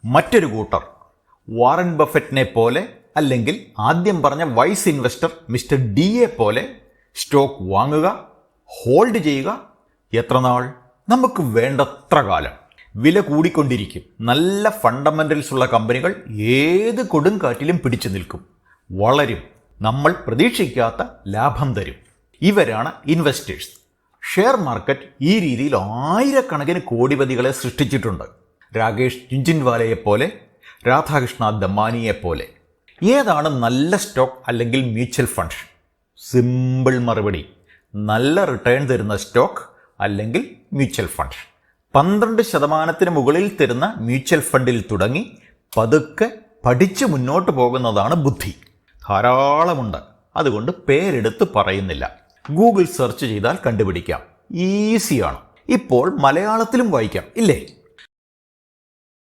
മറ്റൊരു കൂട്ടർ വാറൻ ബഫറ്റിനെ പോലെ അല്ലെങ്കിൽ ആദ്യം പറഞ്ഞ വൈസ് ഇൻവെസ്റ്റർ മിസ്റ്റർ ഡിയെ പോലെ സ്റ്റോക്ക് വാങ്ങുക, ഹോൾഡ് ചെയ്യുക. എത്ര നാൾ? നമുക്ക് വേണ്ടത്ര കാലം. വില കൂടിക്കൊണ്ടിരിക്കും. നല്ല ഫണ്ടമെന്റൽസ് ഉള്ള കമ്പനികൾ ഏത് കൊടുങ്കാറ്റിലും പിടിച്ചു നിൽക്കും, വളരും, നമ്മൾ പ്രതീക്ഷിക്കാത്ത ലാഭം തരും. ഇവരാണ് ഇൻവെസ്റ്റേഴ്സ്. ഷെയർ മാർക്കറ്റ് ഈ രീതിയിൽ ആയിരക്കണക്കിന് കോടിപതികളെ സൃഷ്ടിച്ചിട്ടുണ്ട്. രാകേഷ് ജുൻജുൻവാലയെപ്പോലെ, രാധാകൃഷ്ണ ദമാനിയെപ്പോലെ. ഏതാണ് നല്ല സ്റ്റോക്ക് അല്ലെങ്കിൽ മ്യൂച്വൽ ഫണ്ട്? സിമ്പിൾ മറുപടി: നല്ല റിട്ടേൺ തരുന്ന സ്റ്റോക്ക് അല്ലെങ്കിൽ മ്യൂച്വൽ ഫണ്ട്. 12% മുകളിൽ തരുന്ന മ്യൂച്വൽ ഫണ്ടിൽ തുടങ്ങി പതുക്കെ പഠിച്ച് മുന്നോട്ട് പോകുന്നതാണ് ബുദ്ധി. ധാരാളമുണ്ട്, അതുകൊണ്ട് പേരെടുത്ത് പറയുന്നില്ല. ഗൂഗിൾ സെർച്ച് ചെയ്താൽ കണ്ടുപിടിക്കാം. ഈസിയാണ്. ഇപ്പോൾ മലയാളത്തിലും വായിക്കാം, ഇല്ലേ?